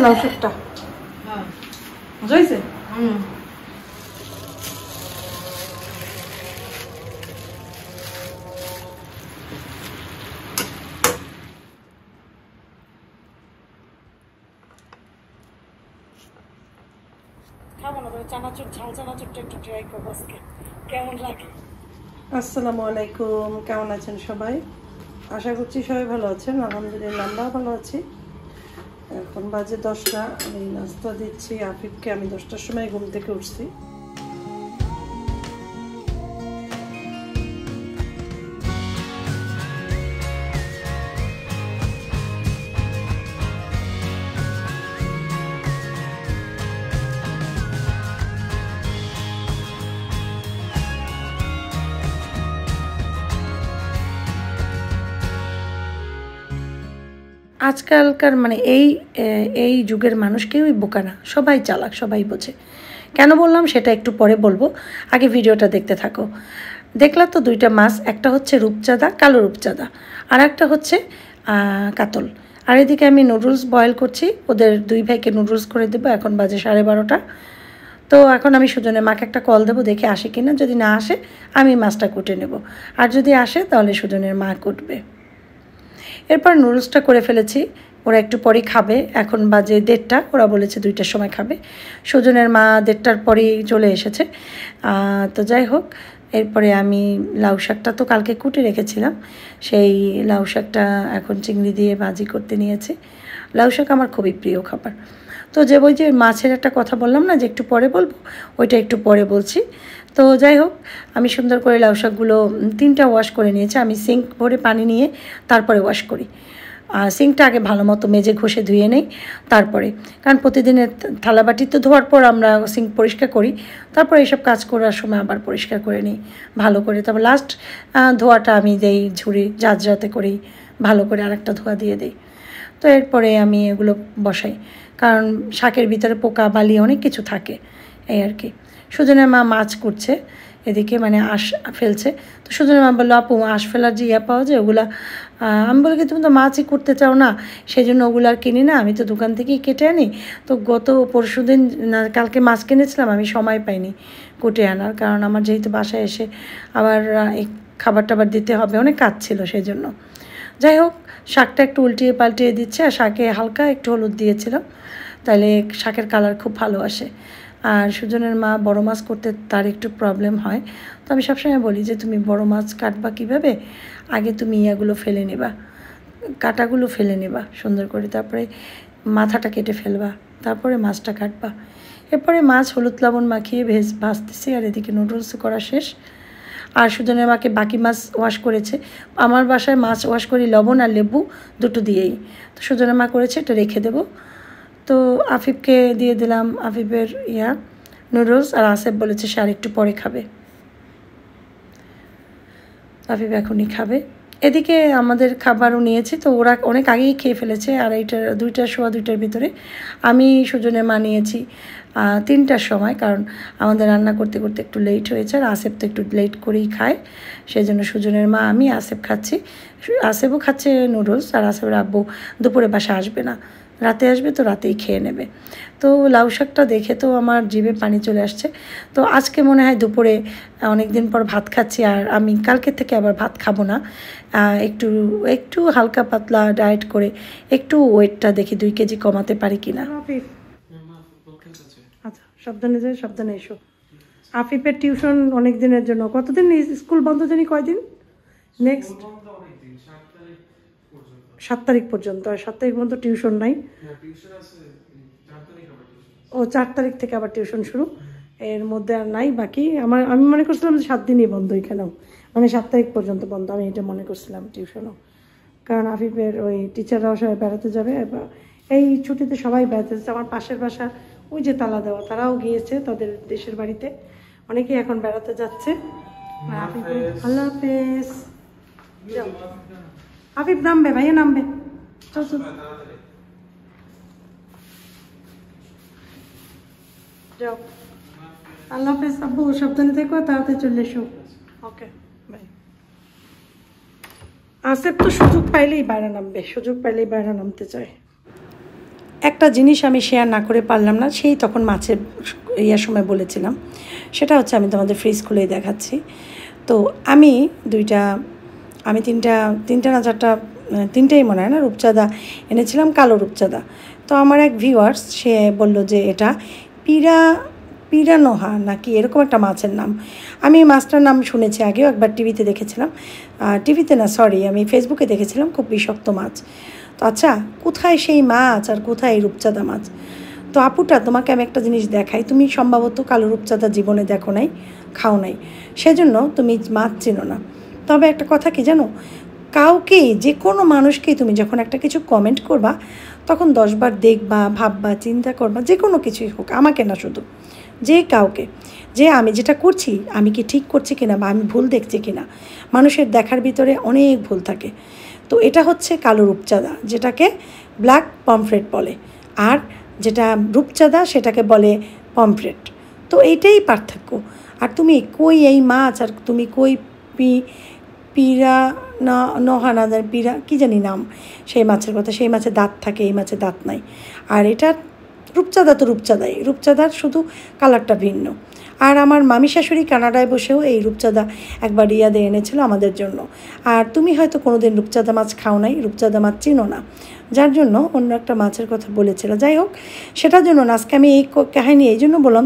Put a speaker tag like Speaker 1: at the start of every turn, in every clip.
Speaker 1: লাউ শাকটা?
Speaker 2: হ্যাঁ
Speaker 1: মজা হয়েছে। খাবো না, চানাচুর ঝাল চানাচুরটা একটু ট্রাই করবো আজকে, কেমন লাগে। আসসালামু আলাইকুম, কেমন আছেন সবাই? আশা করছি সবাই ভালো আছেন। আলহামদুলিল্লাহ আমরাও ভালো আছি। এখন বাজে 10টা, আমি নাস্তা দিচ্ছি আফিফকে। আমি 10টার সময় ঘুম থেকে উঠছি। আজকালকার মানে এই যুগের মানুষ কেউই বোকা না, সবাই চালাক, সবাই বোঝে। কেন বললাম সেটা একটু পরে বলবো, আগে ভিডিওটা দেখতে থাকো। দেখলা তো দুইটা মাছ, একটা হচ্ছে রূপচাঁদা, কালো রূপচাঁদা, আর একটা হচ্ছে কাতল। আর এদিকে আমি নুডলস বয়েল করছি, ওদের দুই ভাইকে নুডলস করে দেবো। এখন বাজে 12:30। তো এখন আমি সুজনের মাকে একটা কল দেবো, দেখে আসে কিনা। যদি না আসে আমি মাছটা কুটে নেব, আর যদি আসে তাহলে সুজনের মা কুটবে। এরপর নুডলসটা করে ফেলেছি, ওরা একটু পরেই খাবে। এখন বাজে 1:30, ওরা বলেছে 2টার সময় খাবে। সুজনের মা 1:30টার পরেই চলে এসেছে। তো যাই হোক, এরপরে আমি লাউ শাকটা তো কালকে কুটে রেখেছিলাম, সেই লাউ শাকটা এখন চিংড়ি দিয়ে ভাজি করতে নিয়েছি। লাউ শাক আমার খুবই প্রিয় খাবার। তো ওই যে মাছের একটা কথা বললাম না যে একটু পরে বলবো, ওইটা একটু পরে বলছি। তো যাই হোক, আমি সুন্দর করে লাউ শাকগুলো 3টা ওয়াশ করে নিয়েছি। আমি সিঙ্ক ভরে পানি নিয়ে তারপরে ওয়াশ করি। সিঙ্কটা আগে ভালো মতো মেজে ঘষে ধুয়ে নেই তারপরে, কারণ প্রতিদিনের থালাবাটি তো ধোয়ার পর আমরা সিঙ্ক পরিষ্কার করি, তারপর এইসব কাজ করার সময় আবার পরিষ্কার করে নিই ভালো করে। তারপর লাস্ট ধোয়াটা আমি দেই ঝুড়ি ঝাঁঝরাতে করেই, ভালো করে আরেকটা ধোয়া দিয়ে দিই। তো এরপরে আমি এগুলো বসাই, কারণ শাকের ভিতরে পোকা বালি অনেক কিছু থাকে, এই আর কি। সুজনের মা মাছ করছে এদিকে, মানে আঁশ ফেলছে। তো সুজনের মা বললো, আপু আঁশ ফেলার যে ইয়া পাওয়া যায় ওগুলা। আমি বলি কি তুমি তো মাছই করতে চাও না, সেই জন্য ওগুলো আর কিনি না, আমি তো দোকান থেকেই কেটে আনি। তো গত পরশুদিন কালকে মাছ কিনেছিলাম, আমি সময় পাইনি কুটে আনার, কারণ আমার যেহেতু বাসায় এসে আবার এই খাবার টাবার দিতে হবে, অনেক কাজ ছিল সেই জন্য। যাই হোক, শাকটা একটু উল্টিয়ে পাল্টিয়ে দিচ্ছে, আর শাকে হালকা একটু হলুদ দিয়েছিলাম, তাহলে শাকের কালার খুব ভালো আসে। আর সুজনের মা বড় মাছ করতে তার একটু প্রবলেম হয়। তো আমি সবসময় বলি যে তুমি বড় মাছ কাটবা কীভাবে, আগে তুমি ইয়াগুলো ফেলে নেবা, কাটাগুলো ফেলে নেবা সুন্দর করে, তারপরে মাথাটা কেটে ফেলবা, তারপরে মাছটা কাটবা। এরপরে মাছ হলুদ লবণ মাখিয়ে ভাজতেছি, আর এদিকে নুডলস করা শেষ। আর সুজনের মাকে বাকি মাছ ওয়াশ করেছে। আমার বাসায় মাছ ওয়াশ করি লবণ আর লেবু দুটো দিয়েই। তো সুজনের মা করেছে, এটা রেখে দেবো। তো আফিফকে দিয়ে দিলাম আফিফের নুডলস, আর আসিফ বলেছে সে আর একটু পরে খাবে। আফিফ এখনই খাবে। এদিকে আমাদের খাবারও নিয়েছি, তো ওরা অনেক আগেই খেয়ে ফেলেছে। আর এইটার 2টা সোয়া 2টার ভিতরে, আমি সুজনের মা নিয়েছি 3টার সময়, কারণ আমাদের রান্না করতে করতে একটু লেট হয়েছে, আর আসিফ তো একটু লেট করেই খায়, সেই জন্য সুজনের মা আমি আসিফ খাচ্ছি। আসিফও খাচ্ছে নুডলস, আর আসিফের আব্বু দুপুরে বাসা আসবে না, রাতে আসবে, তো রাতেই খেয়ে নেবে। তো লাউ শাকটা দেখে তো আমার জিভে পানি চলে আসছে। তো আজকে মনে হয় দুপুরে অনেক দিন পর ভাত খাচ্ছি, আর আমি কালকে থেকে আবার ভাত খাবো না, একটু একটু হালকা পাতলা ডায়েট করে একটু ওয়েটটা দেখি 2 কেজি কমাতে পারি কিনা। আচ্ছা, সাবধানে এসো। আফিফের টিউশন অনেক দিনের জন্য, কতদিন স্কুল বন্ধ জানি, কয়দিন? নেক্সট 7 তারিখ পর্যন্ত। আর 7 তারিখ পর্যন্ত টিউশন নাই? ও 4 তারিখ থেকে আবার টিউশন শুরু, এর মধ্যে আর নাই বাকি। আমি মনে করছিলাম যে 7 দিনই বন্ধ এখানেও, মানে 7 তারিখ পর্যন্ত বন্ধ, আমি এটা মনে করছিলাম টিউশনও। কারণ আফিফের ওই টিচাররাও সবাই বেড়াতে যাবে, এই ছুটিতে সবাই বেড়াতে যাচ্ছে। আমার পাশের বাসা ওই যে তালা দেওয়া, তারাও গিয়েছে তাদের দেশের বাড়িতে, অনেকেই এখন বেড়াতে যাচ্ছে। আল্লাহ হাফেজ। আফিফ নামবে, ভাইয়া নামবে, চল চল যাও। আল্লাহ হাফেজ আব্বু, সাবধানে থেকো, তাড়াতাড়ি চলে এসো। Okay bye. আসিফ তো সুযোগ পাইলেই বাইরে নামবে, সুযোগ পাইলেই বাইরে নামতে চায়। একটা জিনিস আমি শেয়ার না করে পারলাম না, সেই তখন মাছের ইয়ার সময় বলেছিলাম, সেটা হচ্ছে আমি তোমাদের ফ্রিজ খুলেই দেখাচ্ছি। তো আমি তিনটা না চারটা, তিনটেই মনে হয় না, রূপচাঁদা এনেছিলাম, কালো রূপচাঁদা। তো আমার এক ভিউয়ার্স সে বলল যে এটা পিরানোহা নাকি এরকম একটা মাছের নাম। আমি মাছটার নাম শুনেছি, আগেও একবার টিভিতে দেখেছিলাম, টিভিতে না সরি আমি ফেসবুকে দেখেছিলাম, খুব বিষাক্ত মাছ। তো আচ্ছা, কোথায় সেই মাছ আর কোথায় এই রূপচাঁদা মাছ? তো আপুটা, তোমাকে আমি একটা জিনিস দেখাই, তুমি সম্ভবত কালো রূপচাঁদা জীবনে দেখো নাই, খাও নাই, সেজন্য তুমি মাছ চেনো না। তবে একটা কথা কি জানো, কাউকেই, যে কোনো মানুষকেই তুমি যখন একটা কিছু কমেন্ট করবা, তখন 10 বার দেখবা, ভাববা, চিন্তা করবা, যে কোনো কিছুই হোক, আমাকে না শুধু, যে কাউকে, যে আমি যেটা করছি আমি কি ঠিক করছি কিনা বা আমি ভুল দেখছি কিনা। মানুষের দেখার ভিতরে অনেক ভুল থাকে। তো এটা হচ্ছে কালো রূপচাঁদা, যেটাকে ব্ল্যাক পমফ্রেট বলে, আর যেটা রূপচাঁদা সেটাকে বলে পমফ্রেট। তো এইটাই পার্থক্য। আর তুমি কই এই মাছ, আর তুমি কই পিরা না নহানাদের পিরা কী জানি নাম সেই মাছের কথা, সেই মাছের দাঁত থাকে, এই মাছের দাঁত নাই। আর এটা রূপচাঁদা তো রূপচাঁদাই, রূপচাঁদার শুধু কালারটা ভিন্ন। আর আমার মামি শাশুড়ি কানাডায় বসেও এই রূপচাঁদা একবার ইয়াদে এনেছিল আমাদের জন্য। আর তুমি হয়তো কোনো দিন রূপচাঁদা মাছ খাও নাই, রূপচাঁদা মাছ চিনো না, যার জন্য অন্য একটা মাছের কথা বলেছিল। যাই হোক, সেটার জন্য না আজকে আমি এই কাহিনী এই জন্য বললাম,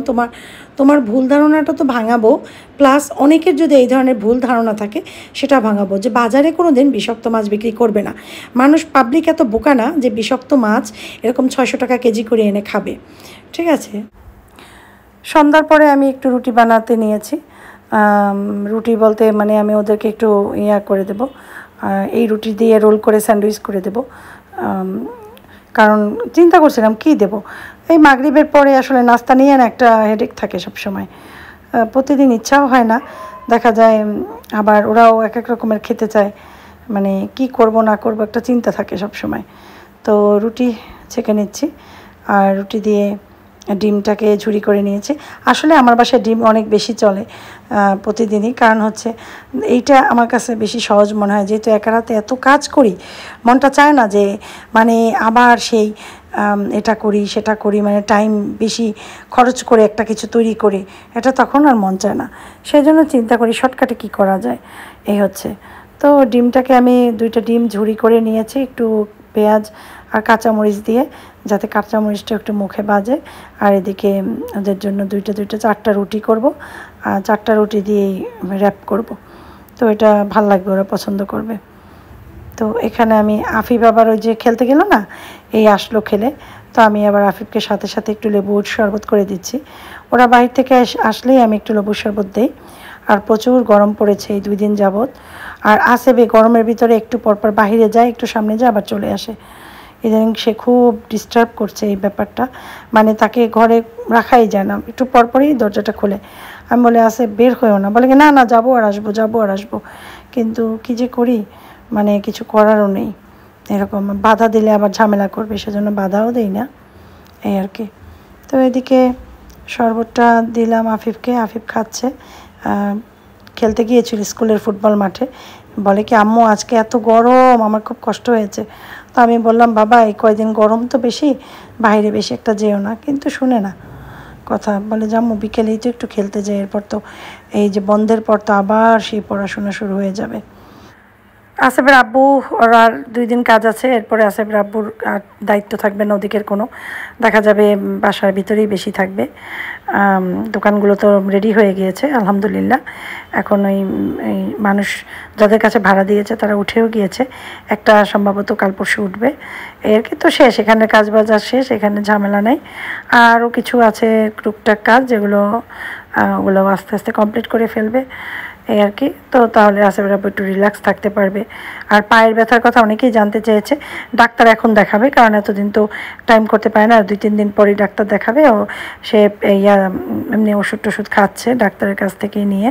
Speaker 1: তোমার ভুল ধারণাটা তো ভাঙাবো, প্লাস অনেকের যদি এই ধরনের ভুল ধারণা থাকে সেটা ভাঙাবো, যে বাজারে কোনো দিন বিষাক্ত মাছ বিক্রি করবে না। মানুষ, পাবলিক এত বোকা না যে বিষাক্ত মাছ এরকম 600 টাকা কেজি করে এনে খাবে। ঠিক আছে, সন্ধ্যার পরে আমি একটু রুটি বানাতে নিয়েছি। রুটি বলতে মানে আমি ওদেরকে একটু ইয়া করে দেবো, এই রুটি দিয়ে রোল করে স্যান্ডউইচ করে দেবো। কারণ চিন্তা করছিলাম কী দেবো, এই মাগরিবের পরে আসলে নাস্তা নিয়ে না একটা হেডেক থাকে সব সময়, প্রতিদিন ইচ্ছাও হয় না, দেখা যায় আবার ওরাও এক এক রকমের খেতে চায়, মানে কি করব না করব একটা চিন্তা থাকে সব সময়। তো রুটি ছেঁকে নিচ্ছি, আর রুটি দিয়ে ডিমটাকে ঝুরি করে নিয়েছি। আসলে আমার বাসায় ডিম অনেক বেশি চলে প্রতিদিনই, কারণ হচ্ছে এইটা আমার কাছে বেশি সহজ মনে হয়, যেহেতু একা রাতে এত কাজ করি, মনটা চায় না যে মানে আবার সেই এটা করি সেটা করি, মানে টাইম বেশি খরচ করে একটা কিছু তৈরি করি, এটা তখন আর মন চায় না। সেই জন্য চিন্তা করি শর্টকাটে কী করা যায়, এই হচ্ছে। তো ডিমটাকে আমি 2টা ডিম ঝুরি করে নিয়েছি, একটু পেঁয়াজ আর কাঁচামরিচ দিয়ে, যাতে কাঁচামরিচটা একটু মুখে বাজে। আর এদিকে ওদের জন্য 4টা রুটি করব, আর 4টা রুটি দিয়েই র্যাপ করব। তো এটা ভাল লাগবে, ওরা পছন্দ করবে। তো এখানে আমি আফিফ আবার ওই যে খেলতে গেল না, এই আসলো খেলে, তো আমি আবার আফিফকে সাথে সাথে একটু লেবুর শরবত করে দিচ্ছি। ওরা বাইরে থেকে আসলেই আমি একটু লেবুর শরবত দিই। আর প্রচুর গরম পড়েছে এই 2 দিন যাবৎ। আর আসেবে গরমের ভিতরে একটু পরপর বাহিরে যায়, একটু সামনে যায়, আবার চলে আসে। ইদানিং সে খুব ডিস্টার্ব করছে এই ব্যাপারটা, মানে তাকে ঘরে রাখাই যায় না, একটু পরপরই দরজাটা খোলে। আমি বলে আসে বের হয়েও না, বলে না না যাবো আর আসবো, যাবো আর আসবো, কিন্তু কী যে করি, মানে কিছু করারও নেই। এরকম বাধা দিলে আবার ঝামেলা করবে, সেজন্য বাধাও দেই না, এই আর কি। তো এদিকে শরবতটা দিলাম আফিফকে, আফিফ খাচ্ছে। খেলতে গিয়েছিল স্কুলের ফুটবল মাঠে, বলে কি আম্মু আজকে এত গরম, আমার খুব কষ্ট হয়েছে। তো আমি বললাম বাবা এই কয়দিন গরম তো বেশি, বাইরে বেশি একটা যেও না, কিন্তু শুনে না কথা, বলে যে আম্মু বিকেলেই তো একটু খেলতে যাই, এরপর তো এই যে বন্ধের পর তো আবার সেই পড়াশোনা শুরু হয়ে যাবে। আসেফের আব্বু ওর আর 2 দিন কাজ আছে, এরপরে আসেফের আব্বুর আর দায়িত্ব থাকবে না ওদিকের কোনো, দেখা যাবে বাসার ভিতরেই বেশি থাকবে। দোকানগুলো তো রেডি হয়ে গিয়েছে আলহামদুলিল্লাহ। এখন ওই মানুষ যাদের কাছে ভাড়া দিয়েছে তারা উঠেও গিয়েছে, একটা সম্ভবত কাল পরশু উঠবে, এর কি তো শেষ, এখানে কাজ বাজার শেষ, এখানে ঝামেলা নেই। আরও কিছু আছে টুকটাক কাজ, যেগুলো ওগুলো আস্তে আস্তে কমপ্লিট করে ফেলবে, এই আর কি। তো তাহলে আসেফের আব্বু একটু রিল্যাক্স থাকতে পারবে। আর পায়ের ব্যথার কথা অনেকেই জানতে চেয়েছে, ডাক্তার এখন দেখাবে, কারণ এতদিন তো টাইম করতে পারে না, 2-3 দিন পরেই ডাক্তার দেখাবে। ও সে এমনি ওষুধ টষুধ খাচ্ছে ডাক্তারের কাছ থেকে নিয়ে।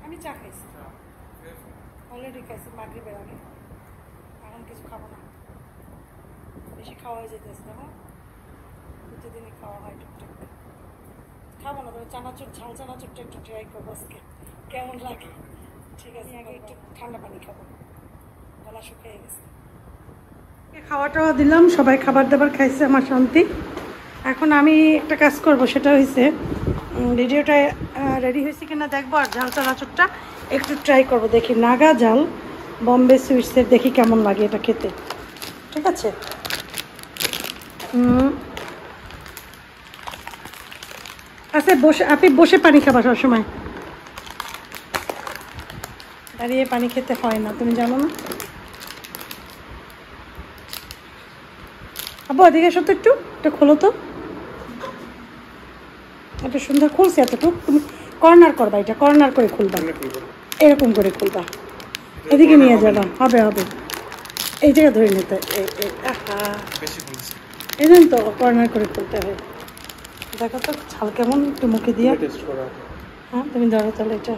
Speaker 1: আমি চা খাইছি, অলরেডি খাইছি মাগরিবের আগে, এখন কিছু খাবো না, বেশি খাওয়া হয়ে যেতেছে না, প্রতিদিনই খাওয়া হয় টুকটাক, খাবো না। তবে চানাচুর, ঝাল চানাচুরটা একটু ট্রাই করবো আজকে, কেমন লাগে ঠিক আছে, আগে একটু ঠান্ডা পানি খাবো, গলা শুকিয়ে গেছে। খাওয়াটাও দিলাম, সবাই খাবার দাবার খাইছে, আমার শান্তি। এখন আমি একটা কাজ করব, সেটা হয়েছে ভিডিওটা রেডি হয়েছে কিনা দেখবো, আর ঝাল চানাচুরটা একটু ট্রাই করব, দেখি নাগা ঝাল বম্বে সুইটসের দেখি কেমন লাগে এটা খেতে। ঠিক আছে, আচ্ছা বসে, আপনি বসে পানি খাবা সবসময়, দাঁড়িয়ে পানি খেতে হয় না, তুমি জানো না? আব্বু ওদিকে এসো তো, একটু খোলো তো, এত সুন্দর খুলছে এতটুকু, তুমি কর্নার করবা, এটা কর্নার করে খুলবা, এরকম করে খুলবা, এদিকে নিয়ে যাবা, হবে হবে, এই জায়গা ধরে নিতে, এই জন্য তো কর্নার করে খুলতে হয়। দেখো তো ঝাল কেমন, একটু মুখে দিয়ে। হ্যাঁ তুমি ধরো তাহলে, এটা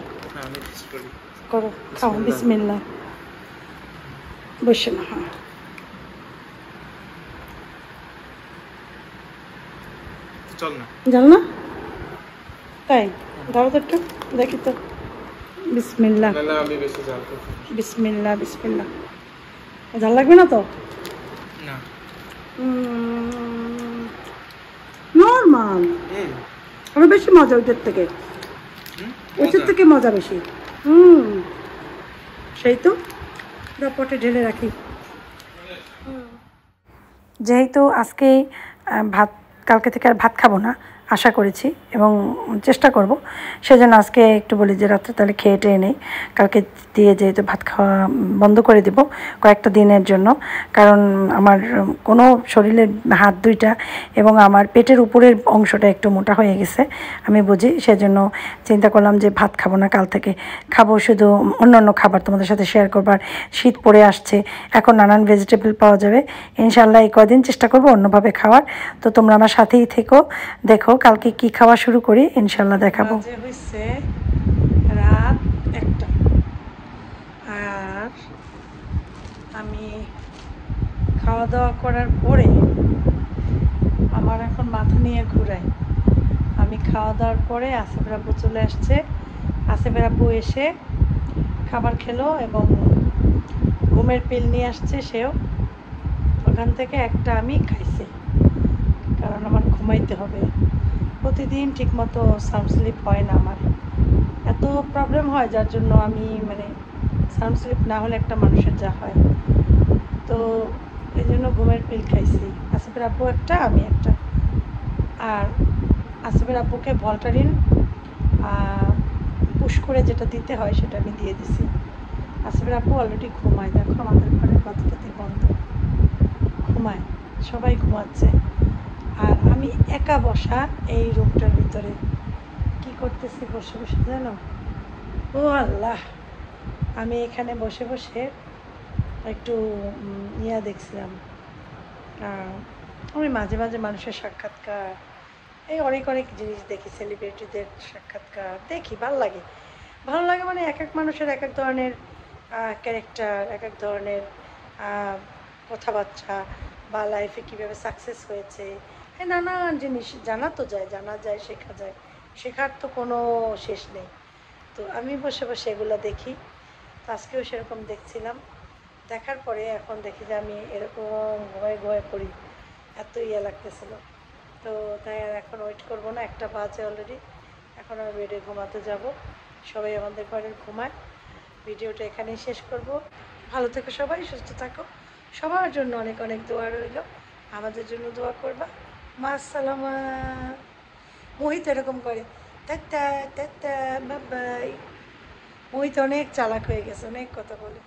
Speaker 1: করো, খাও, বিসমিল্লাহ, বসে না। হ্যাঁ জানো না তাই, ধরো তো একটু দেখি তো, বিসমিল্লাহ বিসমিল্লাহ বিসমিল্লাহ। ঝাল লাগবে না তো? নর্মাল, আরো বেশি মজা ওইটার থেকে, ওইটার থেকে মজা বেশি। সেই তো, পটে ঢেলে রাখি। যেহেতু আজকে ভাত, কালকে থেকে আর ভাত খাবো না আশা করেছি এবং চেষ্টা করব, সেজন্য আজকে একটু বলি যে রাত্রে তাহলে খেয়ে টেয়ে নেই, কালকে দিয়ে যেহেতু ভাত খাওয়া বন্ধ করে দেব কয়েকটা দিনের জন্য, কারণ আমার কোনো শরীরের হাত দুইটা এবং আমার পেটের উপরের অংশটা একটু মোটা হয়ে গেছে আমি বুঝি, সেজন্য চিন্তা করলাম যে ভাত খাবো না, কাল থেকে খাবো শুধু অন্য খাবার তোমাদের সাথে শেয়ার করবার। শীত পড়ে আসছে, এখন নানান ভেজিটেবল পাওয়া যাবে, ইনশাল্লাহ এই কদিন চেষ্টা করবো অন্যভাবে খাওয়ার। তো তোমরা আমার সাথেই থেকো, দেখো কালকে কি খাওয়া শুরু করি, ইনশাল্লাহ দেখাবো। হয়েছে রাত 1টা, আর আমি খাওয়া দাওয়া করার পরে আমার এখন মাথা নিয়ে ঘুরাই। আমি খাওয়া দাওয়ার পরে আসিফের আব্বু চলে আসছে, আসিফের আব্বু এসে খাবার খেলো এবং ঘুমের পিল নিয়ে আসছে সেও, ওখান থেকে একটা আমি খাইছি, কারণ আমার ঘুমাইতে হবে। প্রতিদিন ঠিকমতো সাউন্ড স্লিপ হয় না, আমার এত প্রবলেম হয় যার জন্য আমি মানে সাউন্ড স্লিপ না হলে একটা মানুষের যা হয়, তো এই জন্য ঘুমের পিল খাইছি। আসিফের আব্বু একটা, আমি একটা। আর আসিফের আব্বুকে ভলটারিন পুশ করে যেটা দিতে হয় সেটা আমি দিয়ে দিছি। আসিফের আব্বু অলরেডি ঘুমায়, দেখো আমাদের ঘরের বাতিটাতে বন্ধ, ঘুমায়, সবাই ঘুমাচ্ছে। আর আমি একা বসা এই রুমটার ভিতরে কি করতেছি বসে বসে জানো? ও আল্লাহ, আমি এখানে বসে বসে একটু দেখছিলাম, আমি মাঝে মাঝে মানুষের সাক্ষাৎকার, এই অনেক অনেক জিনিস দেখি, সেলিব্রিটিদের সাক্ষাৎকার দেখি, ভালো লাগে। ভালো লাগে মানে এক এক মানুষের এক এক ধরনের ক্যারেক্টার, এক এক ধরনের কথাবার্তা, বা লাইফে কীভাবে সাকসেস হয়েছে, এই নানান জিনিস জানা যায়, শেখা যায়, শেখার তো কোনো শেষ নেই। তো আমি বসে বসে এগুলো দেখি, তো আজকেও সেরকম দেখছিলাম। দেখার পরে এখন দেখি যে আমি এরকম ঘুমায় পড়ি, এত লাগতেছিল। তো তাই আর এখন ওয়েট করবো না, 1টা বাজে অলরেডি, এখন আমি বেডে ঘুমাতে যাব। সবাই আমাদের ঘরের ঘুমায়। ভিডিওটা এখানেই শেষ করব। ভালো থেকো সবাই, সুস্থ থাকো, সবার জন্য অনেক অনেক দোয়া রইল, আমাদের জন্য দোয়া করবা। মাসসালামা। মোহিত এরকম করে, টাটা টাটা বাই বাই। মোহিত অনেক চালাক হয়ে গেছে, অনেক কথা বলে।